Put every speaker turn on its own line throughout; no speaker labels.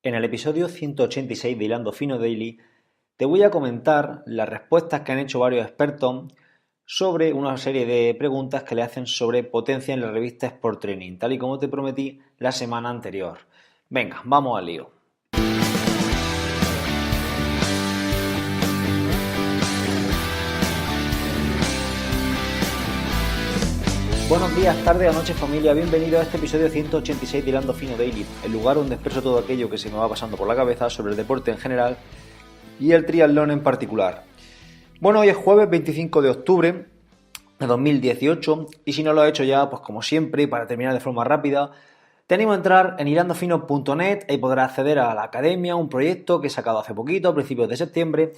En el episodio 186 de Hilando Fino Daily te voy a comentar las respuestas que han hecho varios expertos sobre una serie de preguntas que le hacen sobre potencia en la revista Sport Training, tal y como te prometí la semana anterior. Venga, vamos al lío. Buenos días, tardes o noches familia, bienvenidos a este episodio 186 de Hilando Fino Daily, el lugar donde expreso todo aquello que se me va pasando por la cabeza sobre el deporte en general y el triatlón en particular. Bueno, hoy es jueves 25 de octubre de 2018 y si no lo he hecho ya, pues como siempre, para terminar de forma rápida, te animo a entrar en hilandofino.net, ahí podrás acceder a la academia, un proyecto que he sacado hace poquito, a principios de septiembre,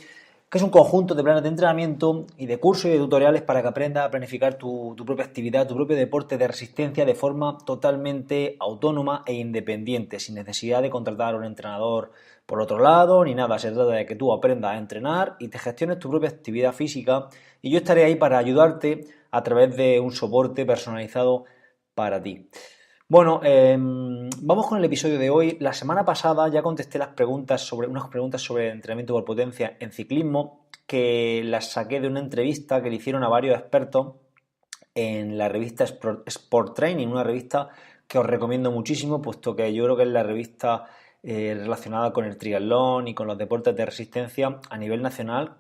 que es un conjunto de planes de entrenamiento y de cursos y de tutoriales para que aprendas a planificar tu propia actividad, tu propio deporte de resistencia de forma totalmente autónoma e independiente, sin necesidad de contratar a un entrenador por otro lado, ni nada. Se trata de que tú aprendas a entrenar y te gestiones tu propia actividad física y yo estaré ahí para ayudarte a través de un soporte personalizado para ti. Bueno, vamos con el episodio de hoy. La semana pasada ya contesté unas preguntas sobre entrenamiento por potencia en ciclismo, que las saqué de una entrevista que le hicieron a varios expertos en la revista Sport Training, una revista que os recomiendo muchísimo, puesto que yo creo que es la revista relacionada con el triatlón y con los deportes de resistencia a nivel nacional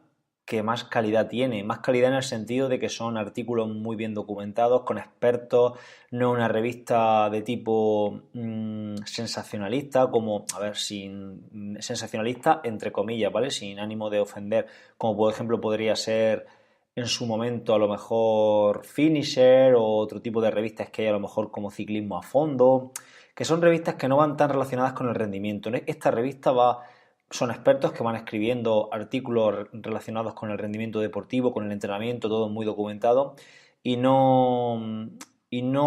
que más calidad tiene. Más calidad en el sentido de que son artículos muy bien documentados, con expertos, no una revista de tipo sensacionalista, como, a ver, sin sensacionalista entre comillas, ¿vale? Sin ánimo de ofender, como por ejemplo podría ser en su momento a lo mejor Finisher o otro tipo de revistas que hay a lo mejor como Ciclismo a Fondo, que son revistas que no van tan relacionadas con el rendimiento. Esta revista son expertos que van escribiendo artículos relacionados con el rendimiento deportivo, con el entrenamiento, todo muy documentado y no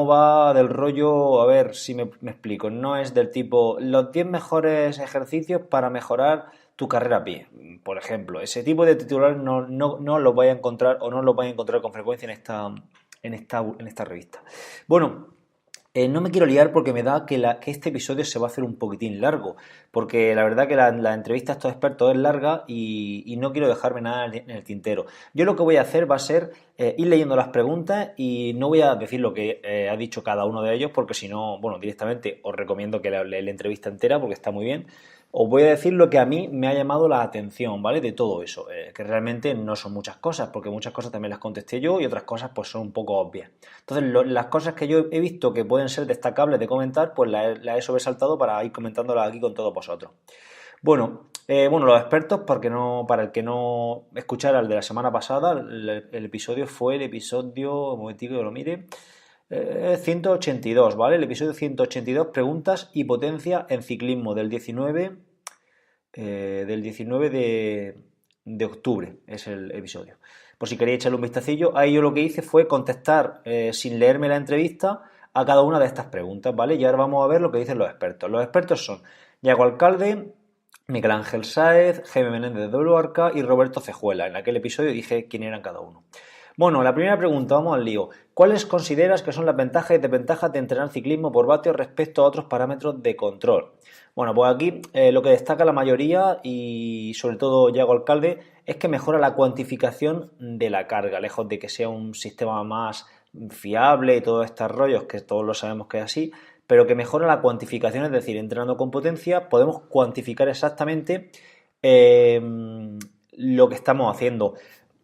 va del rollo, a ver si me explico, no es del tipo los 10 mejores ejercicios para mejorar tu carrera a pie, por ejemplo. Ese tipo de titulares no los vais a encontrar o no los vais a encontrar con frecuencia en esta revista. Bueno, no me quiero liar porque me da que este episodio se va a hacer un poquitín largo, porque la verdad que la entrevista a estos expertos es larga y no quiero dejarme nada en el tintero. Yo lo que voy a hacer va a ser ir leyendo las preguntas y no voy a decir lo que ha dicho cada uno de ellos, porque si no, bueno, directamente os recomiendo que leáis la entrevista entera porque está muy bien. Os voy a decir lo que a mí me ha llamado la atención, ¿vale? De todo eso, que realmente no son muchas cosas, porque muchas cosas también las contesté yo y otras cosas pues son un poco obvias. Entonces, las cosas que yo he visto que pueden ser destacables de comentar, pues las he sobresaltado para ir comentándolas aquí con todos vosotros. Bueno, los expertos, para el que no escuchara el de la semana pasada, el episodio fue el episodio, un momentico que lo mire, 182, ¿vale? El episodio 182, preguntas y potencia en ciclismo del 19 de octubre, es el episodio. Por si queréis echarle un vistacillo, ahí yo lo que hice fue contestar sin leerme la entrevista a cada una de estas preguntas, ¿vale? Y ahora vamos a ver lo que dicen los expertos. Los expertos son Yago Alcalde, Miguel Ángel Sáez, Jaime Menéndez de Luarca y Roberto Cejuela. En aquel episodio dije quién eran cada uno. Bueno, la primera pregunta, vamos al lío. ¿Cuáles consideras que son las ventajas y desventajas de entrenar ciclismo por vatios respecto a otros parámetros de control? Bueno, pues aquí lo que destaca la mayoría y sobre todo Yago Alcalde es que mejora la cuantificación de la carga, lejos de que sea un sistema más fiable y todos estos rollos, que todos lo sabemos que es así, pero que mejora la cuantificación, es decir, entrenando con potencia podemos cuantificar exactamente eh, lo que estamos haciendo.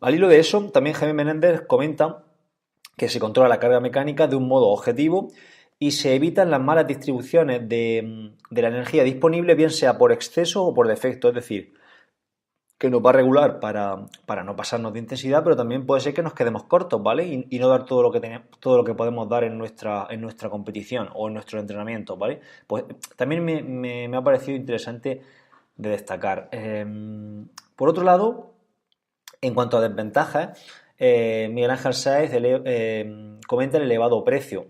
Al hilo de eso, también Jaime Menéndez comenta que se controla la carga mecánica de un modo objetivo y se evitan las malas distribuciones de la energía disponible, bien sea por exceso o por defecto, es decir, que nos va a regular para no pasarnos de intensidad, pero también puede ser que nos quedemos cortos, ¿vale? Y no dar todo lo que podemos dar en nuestra competición o en nuestro entrenamiento, ¿vale? Pues también me ha parecido interesante de destacar. Por otro lado, en cuanto a desventajas, Miguel Ángel Sáez comenta el elevado precio.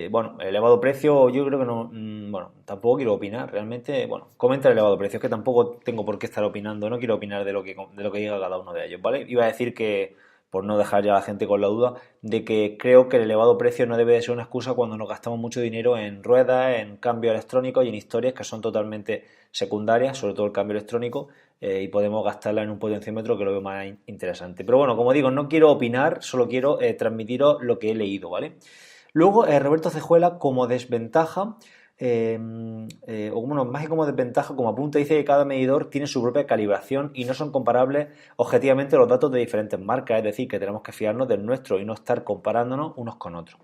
Bueno, el elevado precio yo creo que no, bueno, tampoco quiero opinar, realmente, bueno, comenta el elevado precio, es que tampoco tengo por qué estar opinando, no quiero opinar de lo que diga cada uno de ellos, ¿vale? Iba a decir que por no dejar ya a la gente con la duda, de que creo que el elevado precio no debe de ser una excusa cuando nos gastamos mucho dinero en ruedas, en cambios electrónicos y en historias que son totalmente secundarias, sobre todo el cambio electrónico, y podemos gastarla en un potenciómetro que lo veo más interesante. Pero bueno, como digo, no quiero opinar, solo quiero transmitiros lo que he leído, ¿vale? Luego, Roberto Cejuela, como desventaja, o bueno, más que como desventaja, como apunta, dice que cada medidor tiene su propia calibración y no son comparables objetivamente los datos de diferentes marcas, es decir, que tenemos que fiarnos del nuestro y no estar comparándonos unos con otros.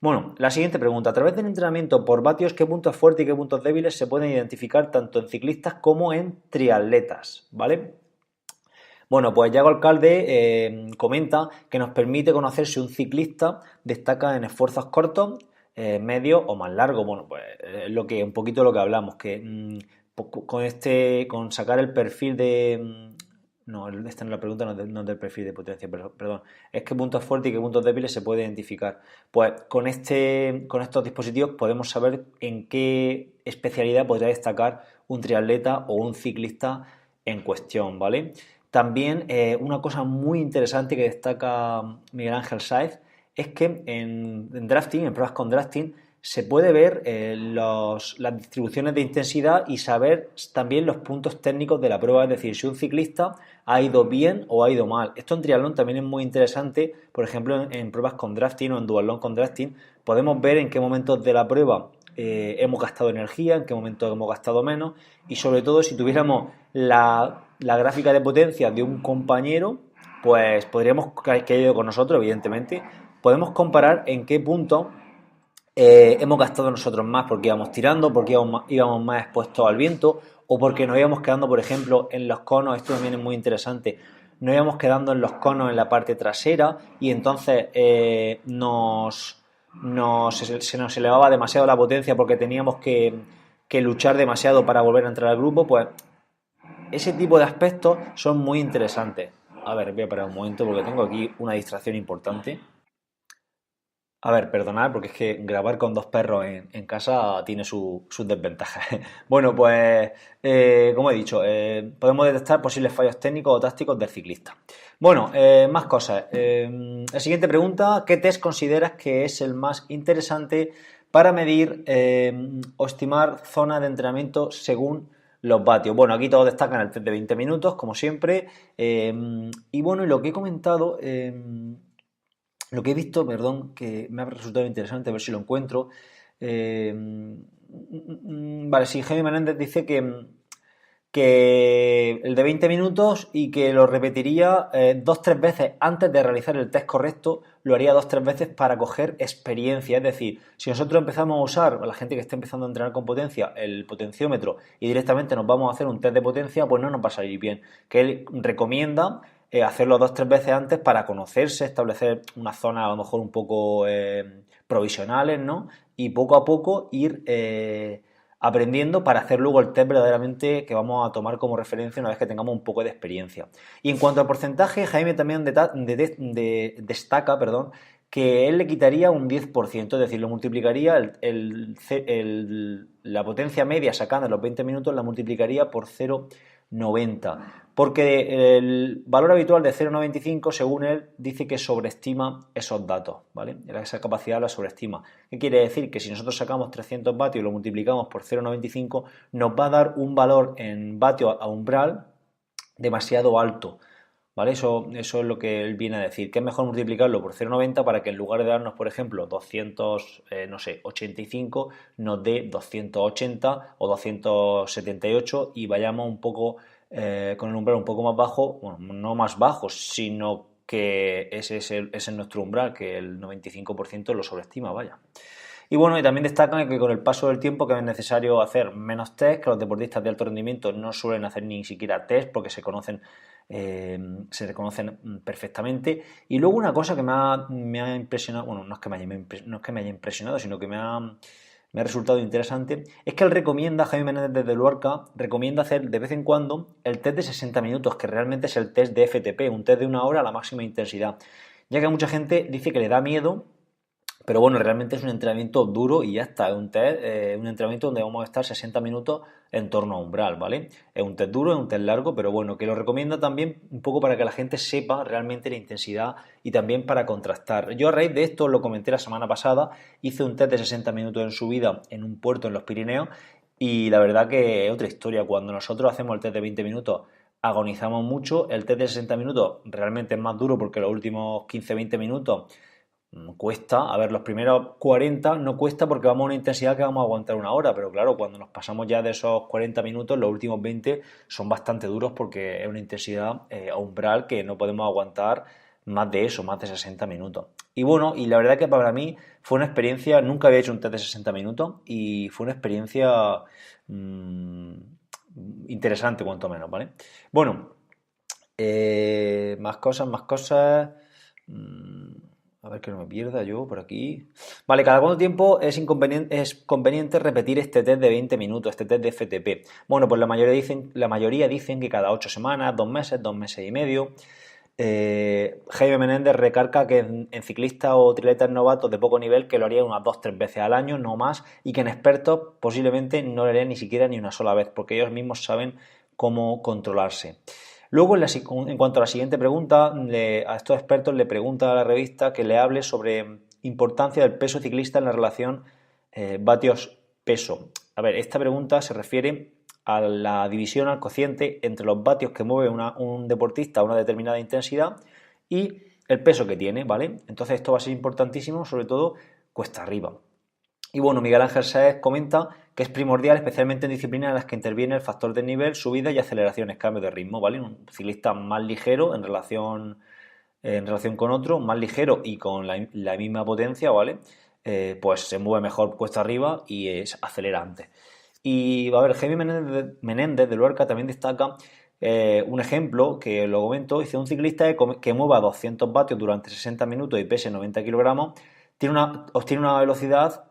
Bueno, la siguiente pregunta. A través del entrenamiento por vatios, ¿qué puntos fuertes y qué puntos débiles se pueden identificar tanto en ciclistas como en triatletas? ¿Vale? Bueno, pues Yago Alcalde comenta que nos permite conocer si un ciclista destaca en esfuerzos cortos, medios o más largos. Bueno, pues es un poquito lo que hablamos, que con sacar el perfil de... no, esta no es la pregunta, no es del perfil de potencia, perdón. Es qué puntos fuertes y qué puntos débiles se puede identificar. Pues con estos dispositivos podemos saber en qué especialidad podría destacar un triatleta o un ciclista en cuestión, ¿vale? También una cosa muy interesante que destaca Miguel Ángel Sáez es que en drafting, en pruebas con drafting, se puede ver las distribuciones de intensidad y saber también los puntos técnicos de la prueba, es decir, si un ciclista ha ido bien o ha ido mal. Esto en triatlón también es muy interesante, por ejemplo, en pruebas con drafting o en duatlón con drafting, podemos ver en qué momentos de la prueba hemos gastado energía, en qué momentos hemos gastado menos y sobre todo si tuviéramos la gráfica de potencia de un compañero, pues podríamos, que ha ido con nosotros, evidentemente, podemos comparar en qué punto hemos gastado nosotros más porque íbamos tirando, porque íbamos más expuestos al viento o porque nos íbamos quedando, por ejemplo, en los conos. Esto también es muy interesante. Nos íbamos quedando en los conos en la parte trasera y entonces se nos elevaba demasiado la potencia porque teníamos que luchar demasiado para volver a entrar al grupo. Pues ese tipo de aspectos son muy interesantes. A ver, voy a parar un momento porque tengo aquí una distracción importante. A ver, perdonad, porque es que grabar con dos perros en casa tiene sus desventajas. Bueno, pues, como he dicho, podemos detectar posibles fallos técnicos o tácticos del ciclista. Bueno, más cosas. La siguiente pregunta, ¿qué test consideras que es el más interesante para medir o estimar zona de entrenamiento según los vatios? Bueno, aquí todos destacan el test de 20 minutos, como siempre. Y bueno, y lo que he comentado... lo que he visto, perdón, que me ha resultado interesante, a ver si lo encuentro. Vale, sí, Jaime Menéndez dice que el de 20 minutos y que lo repetiría 2-3 veces antes de realizar el test correcto, lo haría 2-3 veces para coger experiencia. Es decir, si nosotros empezamos a usar, a la gente que está empezando a entrenar con potencia, el potenciómetro y directamente nos vamos a hacer un test de potencia, pues no nos va a salir bien. Que él recomienda hacerlo 2-3 veces antes para conocerse, establecer una zona a lo mejor un poco provisionales, ¿no? Y poco a poco ir aprendiendo para hacer luego el test verdaderamente que vamos a tomar como referencia una vez que tengamos un poco de experiencia. Y en cuanto al porcentaje, Jaime también destaca, que él le quitaría un 10%, es decir, lo multiplicaría la potencia media sacando en los 20 minutos, la multiplicaría por 0,90. Porque el valor habitual de 0,95, según él, dice que sobreestima esos datos, ¿vale? Esa capacidad la sobreestima. ¿Qué quiere decir? Que si nosotros sacamos 300 vatios y lo multiplicamos por 0,95, nos va a dar un valor en vatios a umbral demasiado alto, ¿vale? Eso es lo que él viene a decir, que es mejor multiplicarlo por 0,90 para que en lugar de darnos, por ejemplo, 285, nos dé 280 o 278 y vayamos un poco con el umbral un poco más bajo, bueno, no más bajo, sino que ese es nuestro umbral, que el 95% lo sobreestima, vaya. Y bueno, y también destacan que con el paso del tiempo que es necesario hacer menos test, que los deportistas de alto rendimiento no suelen hacer ni siquiera test porque se reconocen perfectamente. Y luego una cosa que me ha impresionado, bueno, no es que me haya impresionado, sino que me ha resultado interesante, es que él recomienda, Jaime Menéndez desde Luarca, recomienda hacer de vez en cuando el test de 60 minutos, que realmente es el test de FTP, un test de 1 hora a la máxima intensidad, ya que mucha gente dice que le da miedo Pero bueno, realmente es un entrenamiento duro y ya está. Es un test, un entrenamiento donde vamos a estar 60 minutos en torno a umbral, ¿vale? Es un test duro, es un test largo, pero bueno, que lo recomiendo también un poco para que la gente sepa realmente la intensidad y también para contrastar. Yo a raíz de esto, lo comenté la semana pasada, hice un test de 60 minutos en subida en un puerto en los Pirineos y la verdad que es otra historia. Cuando nosotros hacemos el test de 20 minutos, agonizamos mucho. El test de 60 minutos realmente es más duro porque los últimos 15-20 minutos cuesta. A ver, los primeros 40 no cuesta porque vamos a una intensidad que vamos a aguantar una hora, pero claro, cuando nos pasamos ya de esos 40 minutos, los últimos 20 son bastante duros porque es una intensidad umbral que no podemos aguantar más de eso, más de 60 minutos. Y bueno, y la verdad que para mí fue una experiencia, nunca había hecho un test de 60 minutos y fue una experiencia mmm, interesante cuanto menos, ¿vale? Bueno, más cosas, más cosas. A ver que no me pierda yo por aquí. Vale, ¿cada cuánto tiempo es conveniente repetir este test de 20 minutos, este test de FTP? Bueno, pues la mayoría dicen que cada 8 semanas, 2 meses y medio. Jaime Menéndez recarga que en ciclistas o triatletas novatos de poco nivel que lo haría unas 2-3 veces al año, no más, y que en expertos posiblemente no lo harían ni siquiera ni una sola vez, porque ellos mismos saben cómo controlarse. Luego, en cuanto a la siguiente pregunta, a estos expertos le pregunta a la revista que le hable sobre importancia del peso ciclista en la relación vatios-peso. A ver, esta pregunta se refiere a la división, al cociente entre los vatios que mueve un deportista a una determinada intensidad y el peso que tiene, ¿vale? Entonces esto va a ser importantísimo, sobre todo cuesta arriba. Y bueno, Miguel Ángel Sáez comenta que es primordial, especialmente en disciplinas en las que interviene el factor de nivel, subida y aceleraciones, cambio de ritmo, ¿vale? Un ciclista más ligero en relación con otro, más ligero y con la misma potencia, ¿vale? Pues se mueve mejor cuesta arriba y acelera antes. Y a ver, Jaime Menéndez de Luarca también destaca un ejemplo que lo comento, dice un ciclista que mueva 200 vatios durante 60 minutos y pese 90 kilogramos, obtiene una velocidad,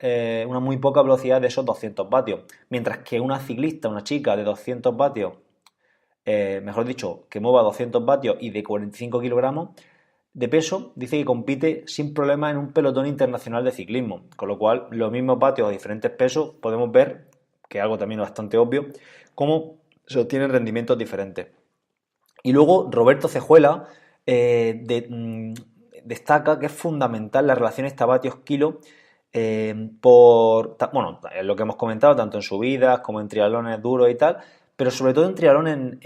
una muy poca velocidad de esos 200 vatios, mientras que una ciclista, una chica de 200 vatios, mejor dicho, que mueva 200 vatios y de 45 kilogramos de peso, dice que compite sin problema en un pelotón internacional de ciclismo, con lo cual los mismos vatios a diferentes pesos podemos ver, que es algo también bastante obvio, cómo se obtienen rendimientos diferentes. Y luego Roberto Cejuela destaca que es fundamental la relación esta vatios-kilo bueno, lo que hemos comentado, tanto en subidas como en triatlones duros y tal, pero sobre todo en triatlón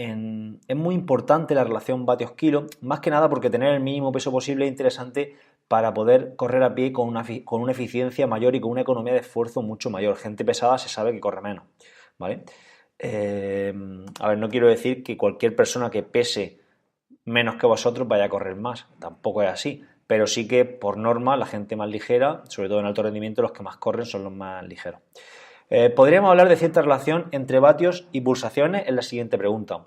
es muy importante la relación vatios-kilo, más que nada porque tener el mínimo peso posible es interesante para poder correr a pie con una eficiencia mayor y con una economía de esfuerzo mucho mayor. Gente pesada se sabe que corre menos, ¿vale? A ver, no quiero decir que cualquier persona que pese menos que vosotros vaya a correr más, tampoco es así, pero sí que por norma la gente más ligera, sobre todo en alto rendimiento, los que más corren son los más ligeros. Podríamos hablar de cierta relación entre vatios y pulsaciones en la siguiente pregunta.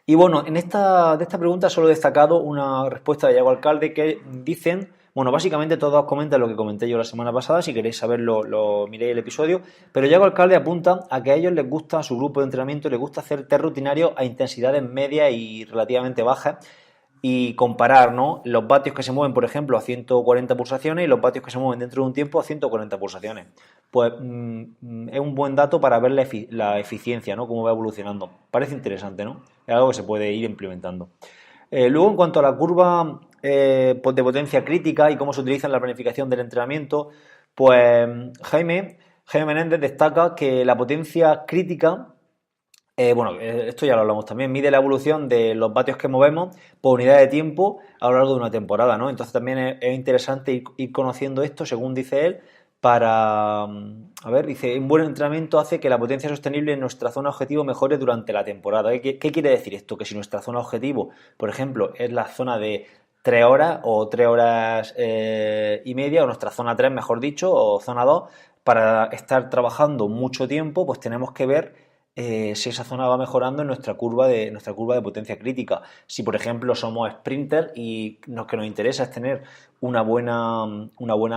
Y bueno, de esta pregunta solo he destacado una respuesta de Yago Alcalde que dicen, bueno, básicamente todos comentan lo que comenté yo la semana pasada, si queréis saberlo, miréis el episodio, pero Yago Alcalde apunta a que a ellos les gusta, a su grupo de entrenamiento, les gusta hacer test rutinarios a intensidades medias y relativamente bajas y comparar, ¿no?, los vatios que se mueven, por ejemplo, a 140 pulsaciones y los vatios que se mueven dentro de un tiempo a 140 pulsaciones. Pues es un buen dato para ver la eficiencia, ¿no?, cómo va evolucionando. Parece interesante, ¿no? Es algo que se puede ir implementando. Luego, en cuanto a la curva de potencia crítica y cómo se utiliza en la planificación del entrenamiento, pues Jaime Menéndez destaca que la potencia crítica, esto ya lo hablamos también, mide la evolución de los vatios que movemos por unidad de tiempo a lo largo de una temporada, ¿no? Entonces también es interesante ir conociendo esto, según dice él, dice, un buen entrenamiento hace que la potencia sostenible en nuestra zona objetivo mejore durante la temporada. ¿Qué quiere decir esto? Que si nuestra zona objetivo, por ejemplo, es la zona de 3 horas o 3 horas y media, o nuestra zona 3, mejor dicho, o zona 2, para estar trabajando mucho tiempo, pues tenemos que ver si esa zona va mejorando en nuestra curva de potencia crítica. Si, por ejemplo, somos sprinters y lo que nos interesa es tener una buena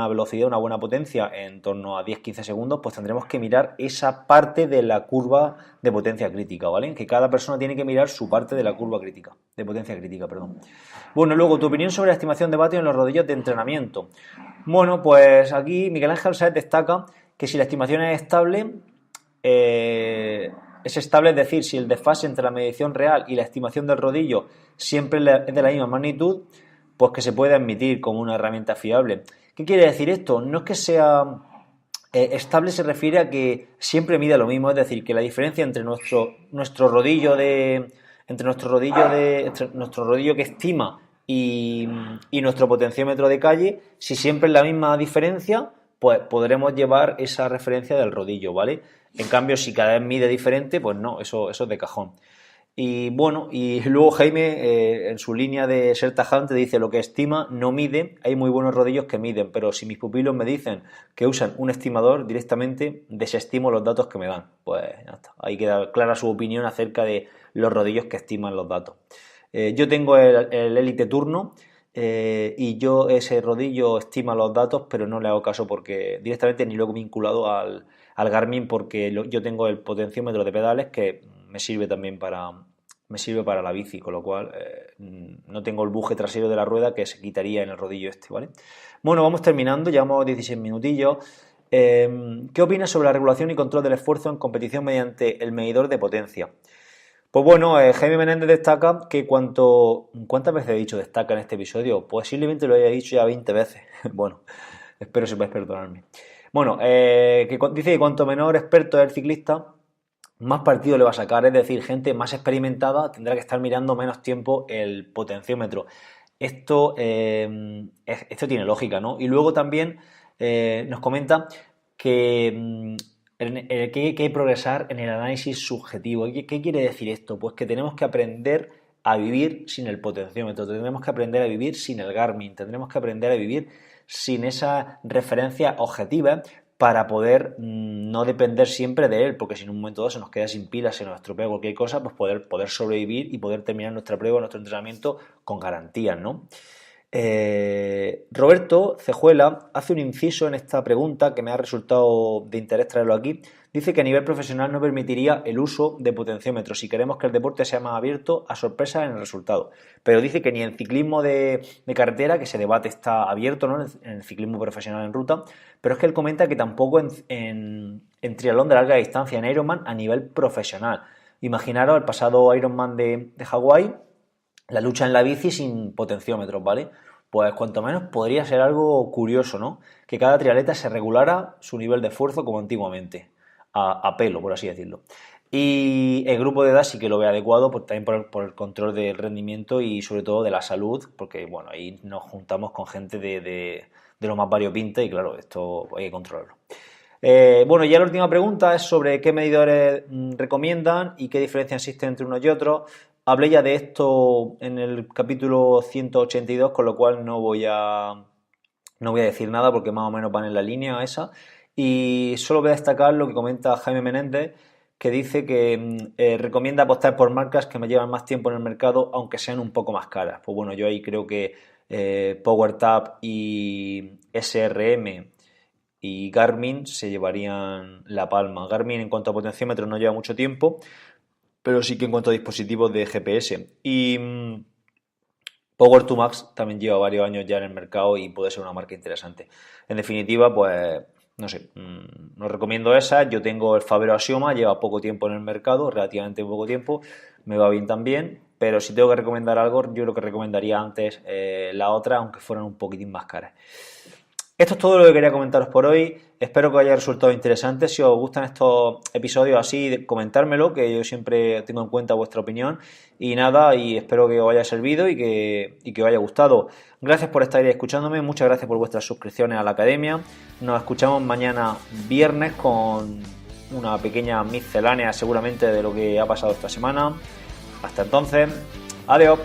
velocidad, una buena potencia en torno a 10-15 segundos, pues tendremos que mirar esa parte de la curva de potencia crítica, ¿vale? Que cada persona tiene que mirar su parte de la curva crítica, de potencia crítica, perdón. Bueno, luego, tu opinión sobre la estimación de vatios en los rodillos de entrenamiento. Bueno, pues aquí Miguel Ángel Sáez destaca que si la estimación es estable, es decir, si el desfase entre la medición real y la estimación del rodillo siempre es de la misma magnitud, pues que se puede admitir como una herramienta fiable. ¿Qué quiere decir esto? No es que sea estable, se refiere a que siempre mida lo mismo, es decir, que la diferencia entre nuestro rodillo entre nuestro rodillo que estima y nuestro potenciómetro de calle, si siempre es la misma diferencia, pues podremos llevar esa referencia del rodillo, ¿vale? En cambio, si cada vez mide diferente, pues no, eso es de cajón. Y bueno, y luego Jaime, en su línea de ser tajante, dice: lo que estima no mide, hay muy buenos rodillos que miden, pero si mis pupilos me dicen que usan un estimador, directamente desestimo los datos que me dan. Pues ya está, ahí queda clara su opinión acerca de los rodillos que estiman los datos. Yo tengo el Elite Turno, y yo ese rodillo estima los datos, pero no le hago caso porque directamente ni lo he vinculado al Garmin, porque yo tengo el potenciómetro de pedales que me sirve también me sirve para la bici, con lo cual no tengo el buje trasero de la rueda que se quitaría en el rodillo este, ¿vale? Bueno, vamos terminando, llevamos 16 minutillos. ¿Qué opinas sobre la regulación y control del esfuerzo en competición mediante el medidor de potencia? Pues bueno, Jaime Menéndez destaca que ¿cuántas veces he dicho destaca en este episodio? Posiblemente lo haya dicho ya 20 veces. Bueno, espero sepáis perdonarme. Bueno, dice que cuanto menor experto es el ciclista, más partido le va a sacar, es decir, gente más experimentada tendrá que estar mirando menos tiempo el potenciómetro. Esto tiene lógica, ¿no? Y luego también nos comenta que que hay que progresar en el análisis subjetivo. ¿Qué quiere decir esto? Pues que tenemos que aprender a vivir sin el potenciómetro, tendremos que aprender a vivir sin el Garmin, tendremos que aprender a vivir sin esa referencia objetiva para poder no depender siempre de él, porque si en un momento dado se nos queda sin pilas, se nos estropea cualquier cosa, pues poder sobrevivir y poder terminar nuestra prueba, nuestro entrenamiento con garantías, ¿no? Roberto Cejuela hace un inciso en esta pregunta que me ha resultado de interés traerlo aquí. Dice que a nivel profesional no permitiría el uso de potenciómetros si queremos que el deporte sea más abierto a sorpresas en el resultado. Pero dice que ni en ciclismo de carretera, que ese debate está abierto, ¿no?, en el ciclismo profesional en ruta, pero es que él comenta que tampoco en triatlón de larga distancia, en Ironman a nivel profesional. Imaginaros el pasado Ironman de Hawái, la lucha en la bici sin potenciómetros, ¿vale? Pues cuanto menos podría ser algo curioso, ¿no? Que cada triatleta se regulara su nivel de esfuerzo como antiguamente, a pelo, por así decirlo. Y el grupo de edad sí que lo ve adecuado, pues también por el control del rendimiento y sobre todo de la salud, porque bueno, ahí nos juntamos con gente de lo más variopinta y claro, esto hay que controlarlo. Bueno, ya la última pregunta es sobre qué medidores recomiendan y qué diferencia existe entre unos y otros. Hablé ya de esto en el capítulo 182, con lo cual no voy a decir nada porque más o menos van en la línea esa. Y solo voy a destacar lo que comenta Jaime Menéndez, que dice que recomienda apostar por marcas que me llevan más tiempo en el mercado, aunque sean un poco más caras. Pues bueno, yo ahí creo que PowerTap y SRM y Garmin se llevarían la palma. Garmin en cuanto a potenciómetros no lleva mucho tiempo, pero sí que en cuanto a dispositivos de GPS. Y Power2Max también lleva varios años ya en el mercado y puede ser una marca interesante. En definitiva, pues no sé, no recomiendo esa. Yo tengo el Fabero Axioma, lleva poco tiempo en el mercado, relativamente poco tiempo, me va bien también, pero si tengo que recomendar algo, yo creo que recomendaría antes la otra, aunque fueran un poquitín más caras. Esto es todo lo que quería comentaros por hoy. Espero que os haya resultado interesante. Si os gustan estos episodios así, comentármelo, que yo siempre tengo en cuenta vuestra opinión. Y nada, y espero que os haya servido y que os haya gustado. Gracias por estar ahí escuchándome. Muchas gracias por vuestras suscripciones a la academia. Nos escuchamos mañana viernes con una pequeña miscelánea seguramente de lo que ha pasado esta semana. Hasta entonces, adiós.